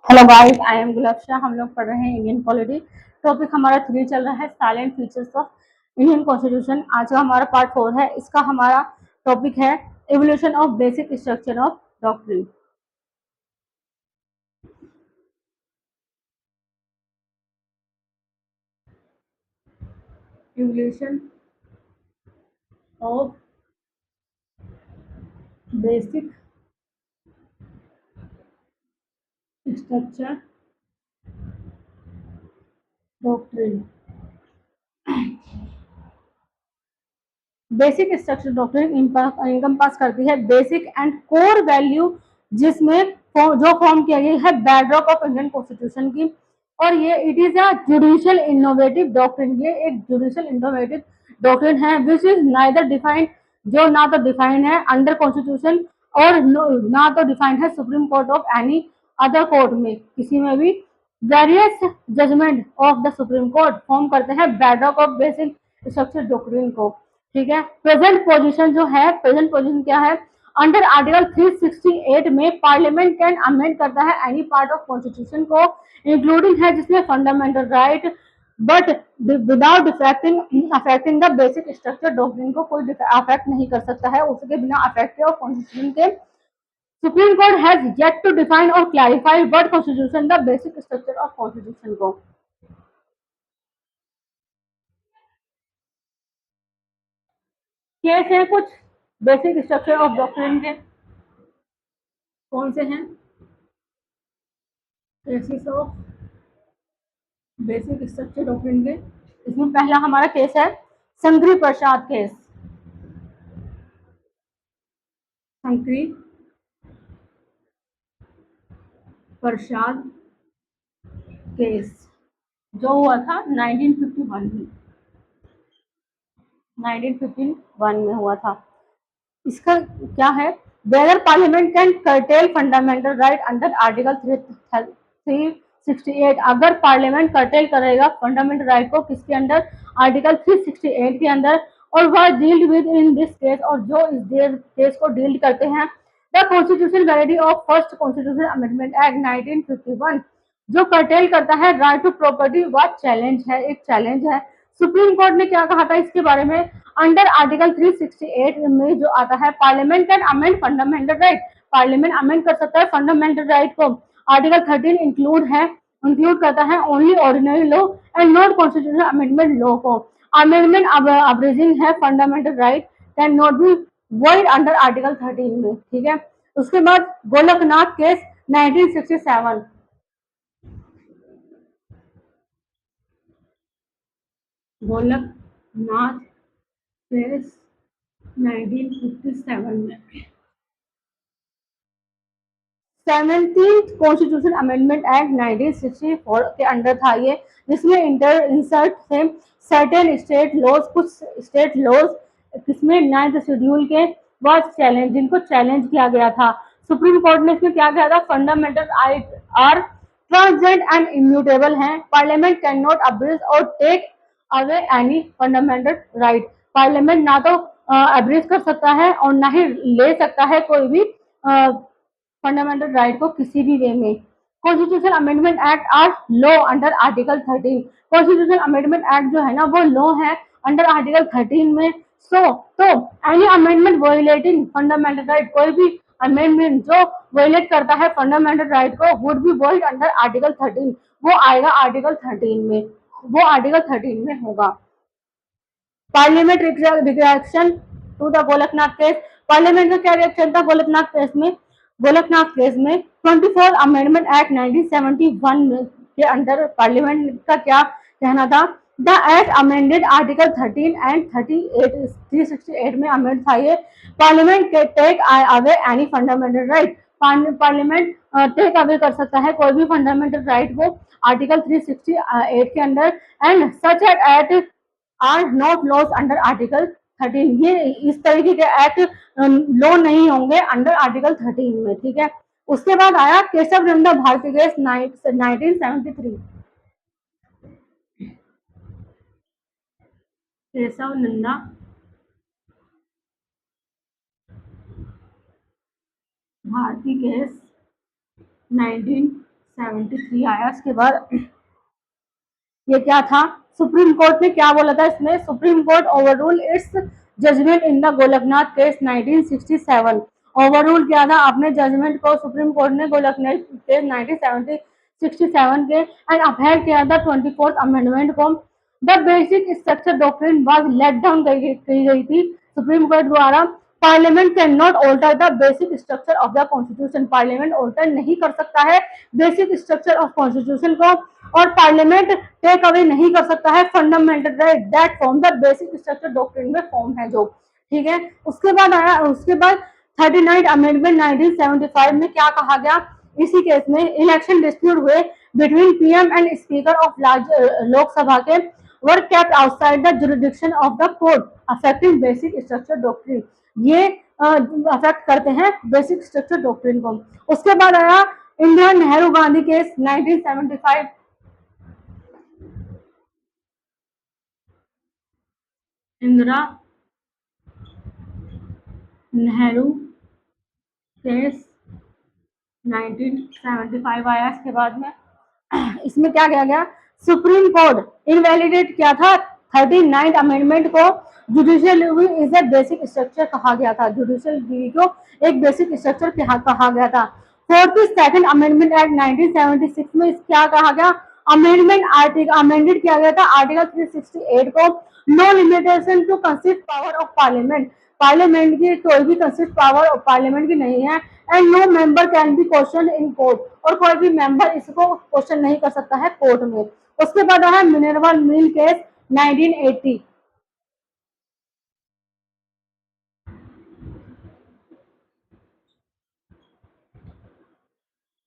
Hello guys, I am Gulfsha. हम लोग पढ़ रहे हैं इंडियन पॉलिटी। टॉपिक हमारा 3 चल रहा है, salient features of Indian constitution. आज का हमारा पार्ट 4 है। इसका हमारा टॉपिक है evolution of basic structure of doctrine. Evolution of basic structure doctrine. Basic structure doctrine encompass करती है बेसिक एंड कोर वैल्यू, जिसमें जो फॉर्म किया गया है बेडरॉक ऑफ इंडियन कॉन्स्टिट्यूशन की। और ये it is a judicial innovative doctrine. ये एक जुडिशियल इनोवेटिव डॉक्ट्रिन है विच इज नाइदर डिफाइंड, जो ना तो डिफाइंड है अंडर कॉन्स्टिट्यूशन और ना तो डिफाइंड है Supreme Court of any other court में, किसी में भी। Various judgment of the supreme Court form करते हैं bedrock of basic structure doctrine को। ठीक है। प्रेजेंट पोजीशन जो है, प्रेजेंट पोजीशन क्या है? अंडर आर्टिकल 368 में पार्लियामेंट कैन अमेंड करता है एनी पार्ट ऑफ कॉन्स्टिट्यूशन को, इंक्लूडिंग है जिसमें fundamental right, but without affecting the basic structure doctrine को कोई अफेक्ट नहीं कर सकता है, उसके बिना अफेक्ट ऑफ कॉन्स्टिट्यूशन के। Supreme court has yet to define और clarify what constitution the basic structure of constitution को। केस है कुछ बेसिक स्ट्रक्चर ऑफ डॉक्ट्रिन के। कौन से हैं cases of basic structure doctrine के? इसमें पहला हमारा केस है शंकरी प्रसाद केस। शंकरी प्रसाद केस जो हुआ था 1951 में, 1951 में हुआ था। इसका क्या है? Whether Parliament can curtail fundamental right under Article 368। अगर पार्लियामेंट कर्टेल करेगा फंडामेंटल राइट को, किसके अंडर? आर्टिकल 368 के अंदर। और वह dealt with in this case, और जो इस केस को डील करते हैं the constitution validity of first constitution amendment act 1951, जो कर्टेल करता है राइट टू प्रॉपर्टी, वह चैलेंज है, एक चैलेंज है। सुप्रीम कोर्ट ने क्या कहा था इसके बारे में? अंडर आर्टिकल 368 में जो आता है, parliament can amend fundamental right, parliament amend कर सकता है फंडामेंटल राइट को। आर्टिकल 13 इंक्लूड करता है only ordinary law and not constitutional amendment law को। अमेंडमेंट अब्रेजिंग है fundamental right can not be void under Article 13 में। ठीक है। उसके बाद गोलकनाथ केस 1967। गोलकनाथ केस 1957 में 17th कॉन्स्टिट्यूशन अमेंडमेंट एक्ट 1964 के अंडर था ये, जिसमें इंसर्ट थे सर्टेन स्टेट लॉज, कुछ स्टेट लॉज किसमें? 9th शेड्यूल के वाज चैलेंज, जिनको चैलेंज किया गया था। सुप्रीम कोर्ट ने इसमें क्या कहा था? Fundamental right are transcendent and immutable हैं, पार्लियामेंट कैन नॉट अब्रिज और take away any fundamental right. Parliament ना तो अब्रिज कर सकता है और ना ही ले सकता है कोई भी फंडामेंटल राइट को किसी भी वे में। Constitution amendment act are law under Article 13। Constitution amendment act जो है ना, वो लॉ है अंडर आर्टिकल 13 में। तो any amendment violating fundamental right, कोई भी अमेंडमेंट जो वायलेट करता है फंडामेंटल राइट को, would be void under Article 13। वो आएगा आर्टिकल 13 में, वो आर्टिकल 13 में होगा। Parliament reaction to the Golaknath case. Parliament का क्या रिएक्शन था गोलकनाथ केस में? गोलकनाथ केस में 24 अमेंडमेंट एक्ट 1971 के अंडर पार्लियामेंट का क्या कहना था? The act amended Article 13 and 38, 368 में अमेंड था ये। पार्लियामेंट के take away any fundamental right, Parliament take away कर सकता है कोई भी फंडामेंटल राइट को आर्टिकल 368 के under. And such act are not laws under Article 13। ये इस तरीके के एक्ट लॉ नहीं होंगे अंडर आर्टिकल 13 में। ठीक है। उसके बाद आया Keshav Nanda Bharati case 1973। Kesavananda Bharati case 1973 आया। इसके बाद ये क्या था, सुप्रीम कोर्ट ने क्या बोला था इसमें, Supreme Court overrule its judgment in the Golaknath case 1967। Overrule किया था अपने जजमेंट को सुप्रीम कोर्ट ने गोलकनाथ केस 1967 के, एंड अपहेल्ड किया था 24th अमेंडमेंट को। The basic structure doctrine was laid down की गई थी सुप्रीम कोर्ट द्वारा। Parliament can not alter the basic structure of the Constitution, Parliament alter नहीं कर सकता है बेसिक स्ट्रक्चर ऑफ कॉन्स्टिट्यूशन को, और पार्लियामेंट टेक अवे नहीं कर सकता है fundamental right that form the basic structure doctrine में फॉर्म है जो, ठीक है। उसके बाद आया, उसके बाद 39 अमेंडमेंट 1975 में क्या कहा गया, इसी केस में इलेक्शन डिस्प्यूट हुए between PM and speaker of Lok Sabha के were kept outside the jurisdiction of the court affecting basic structure doctrine, ये अफेक्ट करते हैं बेसिक स्ट्रक्चर डॉक्ट्रिन को। उसके बाद आया India Nehru Gandhi case 1975। Indira Nehru case 1975 आया। इसके बाद में इसमें क्या किया गया, सुप्रीम कोर्ट इनवैलिडेट किया था 39 अमेंडमेंट को, judicial review is a basic structure कहा गया था, जुडिशियल रिव्यू को एक बेसिक स्ट्रक्चर कहा गया था। फोर्थ सेकंड अमेंडमेंट एक्ट 1976 में क्या कहा गया, अमेंडमेंट आर्टिकल अमेंडेड किया गया था आर्टिकल 368 को, no limitation to consist power of Parliament, Parliament की कोई भी कंसिस्ट पावर ऑफ पार्लियामेंट की नहीं है, and no member can be question in court, और कोई भी मेंबर इसको क्वेश्चन नहीं कर सकता है कोर्ट में। उसके बाद है Minerva mill case 1980।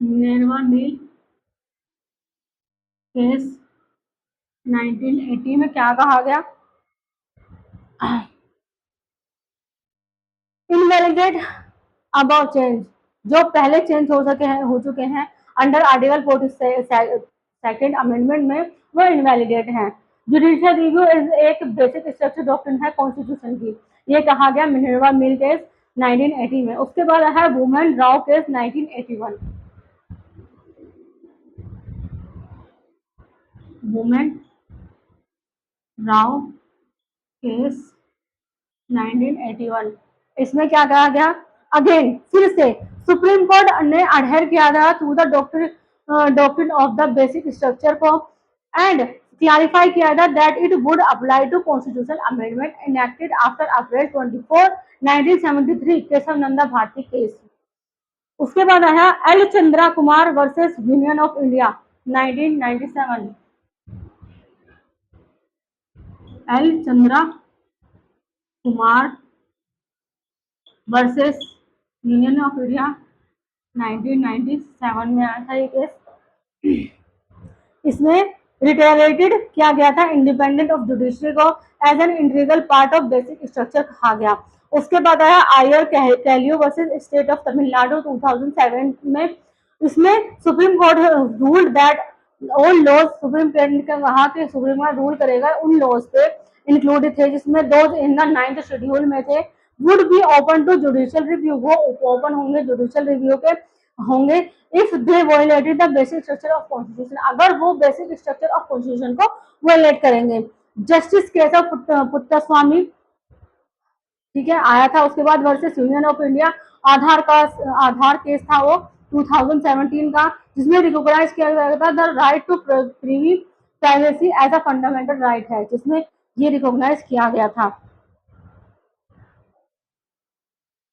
Minerva mill case 1980 में क्या कहा गया, इनवैलिडेट अबव चेंज, जो पहले चेंज हो चुके हैं अंडर आर्टिकल 42 अमेंडमेंट में, वो इनवैलिडेट हैं। जुडिशियल रिव्यू इज एक बेसिक स्ट्रक्चर डॉक्ट्रिन है कॉन्स्टिट्यूशन की, ये कहा गया मिनर्वा मिल केस 1980 में। उसके बाद है women Rao case 1981। Women Rao case 1981, इसमें क्या कहा गया, अगेन फिर से सुप्रीम कोर्ट ने अडहेर किया था to the doctrine of the basic structure को, एंड क्लैरिफाई किया था that it would apply to constitutional amendment enacted after April 24 1973 Kesavananda Bharati case. उसके बाद आया L Chandra Kumar versus Union of India 1997। L Chandra Kumar versus Union of India 1997 में आया था ये केस। इसमें रिटेरेटेड किया गया था इंडिपेंडेंट ऑफ जुडिशरी को as an integral part of basic structure कहा गया। उसके बाद आया I R Coelho versus state of Tamil Nadu 2007 में। इसमें Supreme Court ruled that all laws, Supreme Court ने कहा कि सुप्रीम कोर्ट रूल करेगा उन लॉज पे इंक्लूडेड थे जिसमें दो इन द 9th शेड्यूल में थे, would be open to judicial review, वो ओपन होंगे जुडिशियल रिव्यू के होंगे if they violated the basic structure of constitution, अगर वो बेसिक स्ट्रक्चर ऑफ कॉन्स्टिट्यूशन को वायलेट करेंगे। जस्टिस केशव पुट्टास्वामी, ठीक है, आया था। उसके बाद versus Union of India, Aadhaar case था वो 2017 का, जिसमें रिकॉग्नाइज किया गया था the right to privacy as a fundamental right है, जिसमें ये रिकॉग्नाइज किया गया था।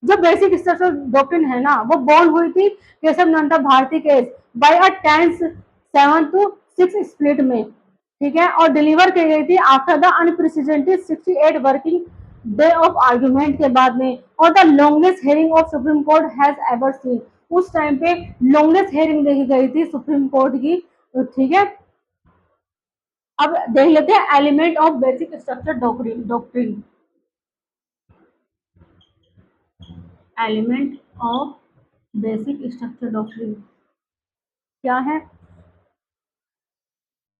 जो बेसिक स्ट्रक्चर डॉक्ट्रिन है ना, वो बॉर्न हुई थी Kesavananda Bharati case by a 10-7-6 split में, ठीक है, और डिलीवर की गई थी after the unprecedented 68 working day of argument के बाद में, और the longest hearing of Supreme court has ever seen, उस टाइम पे लॉन्गेस्ट हेयरिंग देखी गई थी सुप्रीम कोर्ट की, ठीक है। अब देख लेते हैं element of basic structure doctrine. Element of basic structure doctrine क्या है,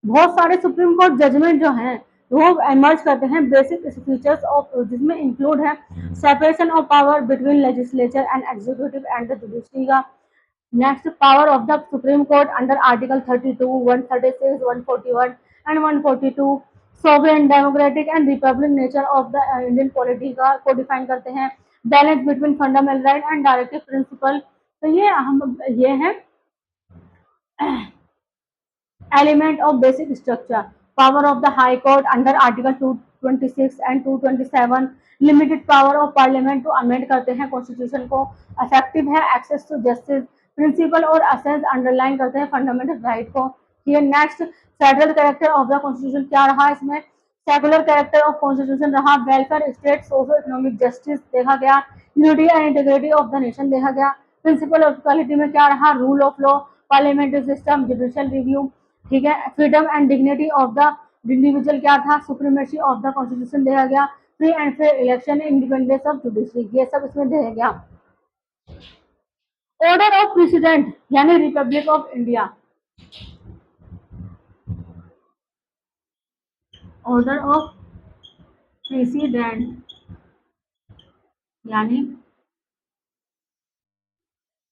बहुत सारे सुप्रीम कोर्ट जजमेंट जो हैं वो एमर्ज करते हैं बेसिक फीचर्स ऑफ, जिसमें इंक्लूड है separation of power between legislature and executive and the judiciary का, Next, power of the Supreme Court under Article 32, 136, 141 and 142 sovereign, democratic and republic nature of the Indian polity को define करते हैं. Balance between fundamental right and directive principle. तो ये है element of basic structure. Power of the High Court under Article 226 and 227. Limited power of Parliament to amend करते हैं constitution को. Effective है एक्सेस टू जस्टिस. प्रिंसिपल और असेंस underline करते हैं फंडामेंटल राइट को. ये next, federal character of the constitution क्या रहा इसमें. सेकुलर कैरेक्टर ऑफ कॉन्स्टिट्यूशन रहा. Welfare state socio economic justice देखा गया. Unity and integrity of the nation देखा गया. प्रिंसिपल ऑफ इक्वालिटी में क्या रहा. Rule of law, parliamentary system, judicial review. ठीक है. Freedom and dignity of the individual क्या था. सुप्रीमेसी ऑफ द कॉन्स्टिट्यूशन देखा गया. Free and fair election, independence of judiciary, ये सब इसमें देखा गया. ऑर्डर ऑफ प्रेसिडेंट यानी Republic of India. Order of president यानी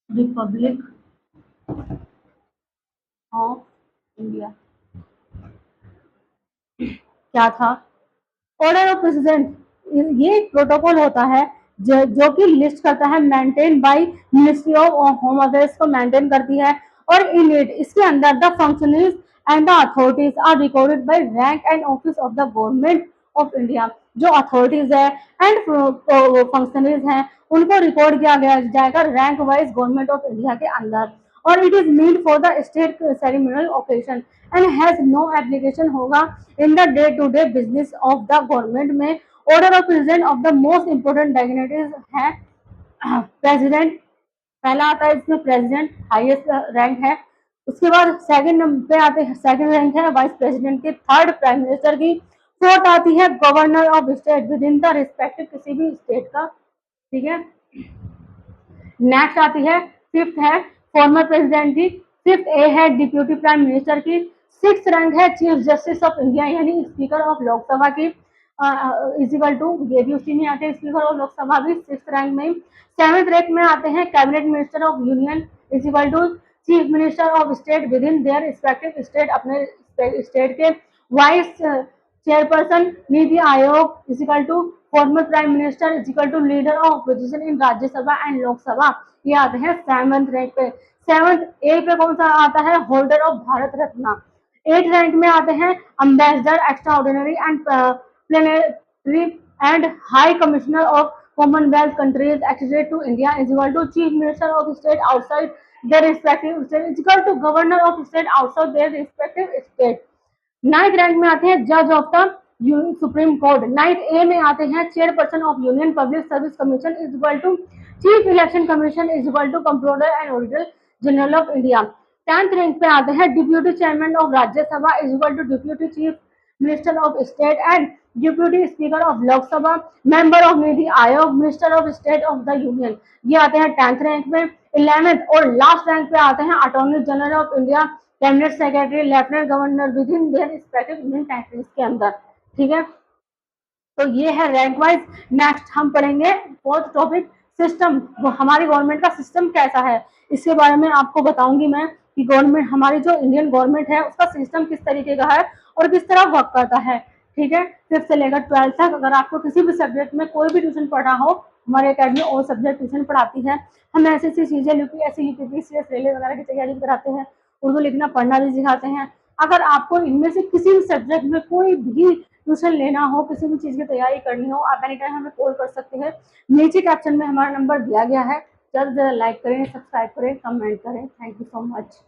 रिपब्लिक ऑफ इंडिया क्या था. ऑर्डर ऑफ प्रेसिडेंट ये एक प्रोटोकॉल होता है जो कि लिस्ट करता है, maintain by Ministry of Home Affairs को मेंटेन करती है. और इन इट इसके अंदर the functionaries and the authorities are recorded by rank and office of the Government of India. जो अथॉरिटीज है एंड फंक्शनरीज हैं उनको रिकॉर्ड किया गया जाएगा rank wise Government of India के अंदर. और it is mean for the state ceremonial occasion and has no application होगा in the day to day business of the government में. Order of president of the most important dignities है president. पहला आता है इसमें प्रेसिडेंट, हाईएस्ट रैंक है. उसके बाद सेकंड नंबर पे आते हैं, सेकंड रैंक है वाइस प्रेसिडेंट की. थर्ड प्राइम मिनिस्टर की. फोर्थ आती है governor of state with in the respective किसी भी स्टेट का. ठीक है. नेक्स्ट आती है फिफ्थ है फॉर्मर प्रेसिडेंट की. फिफ्थ ए है डिप्यूटी प्राइम मिनिस्टर की. सिक्स रैंक है चीफ जस्टिस ऑफ इंडिया यानी स्पीकर ऑफ लोकसभा की. इजिकल टू ये भी उसी में आते हैं, स्पीकर ऑफ लोकसभा भी सिक्स रैंक में. सेवेंथ रैंक में आते हैं cabinet minister of union is equal to chief minister of state within their respective state, अपने स्टेट के. Vice chairperson NITI Aayog is equal to former prime minister is equal to leader of opposition in Rajya Sabha and Lok Sabha. ये आते हैं seventh rank पे. Seventh A पे कौन सा आता है, holder of Bharat Ratna. Eight rank में आते हैं ambassador extra ordinary and plenipotentiary and high commissioner of commonwealth countries extended to India is equal to chief minister of state outside their respective state is equal to governor of state outside their respective state. Ninth rank में आते हैं जज of the supreme court. Ninth A में आते हैं chairperson of union public service commission is equal to chief election commission is equal to comptroller and auditor general of India. Tenth rank पे आते हैं deputy chairman of Rajya Sabha is equal to deputy chief minister of state and deputy speaker of Lok Sabha, member of NITI Aayog, minister of state of the union. ये आते हैं tenth rank में. Eleventh और last rank पे आते हैं attorney general of India, cabinet secretary, lieutenant governor within their respective union territories के अंदर. ठीक है. तो ये है रैंक वाइज. नेक्स्ट हम पढ़ेंगे फोर्थ टॉपिक सिस्टम. हमारी गवर्नमेंट का सिस्टम कैसा है इसके बारे में आपको बताऊंगी मैं कि गवर्नमेंट हमारी जो इंडियन गवर्नमेंट है उसका सिस्टम किस तरीके का है और किस तरह वर्क करता है. ठीक है. फिफ्थ से लेकर ट्वेल्थ तक अगर आपको किसी भी सब्जेक्ट में कोई भी ट्यूशन पढ़ना हो, हमारे अकेडमी और सब्जेक्ट ट्यूशन पढ़ाती है. हम ऐसी चीजें यूपीएससी यूपीपीसीएस रेलवे वगैरह की तैयारी कराते हैं. उर्दू लिखना पढ़ना भी सिखाते हैं. अगर आपको इनमें से किसी भी सब्जेक्ट में कोई भी ट्यूशन लेना हो, किसी भी चीज की तैयारी करनी हो, आप एनी टाइम हमें कॉल कर सकते हैं. नीचे कैप्शन में हमारा नंबर दिया गया है. जल्द से जल्द लाइक करें, सब्सक्राइब करें, कमेंट करें. Thank you so much.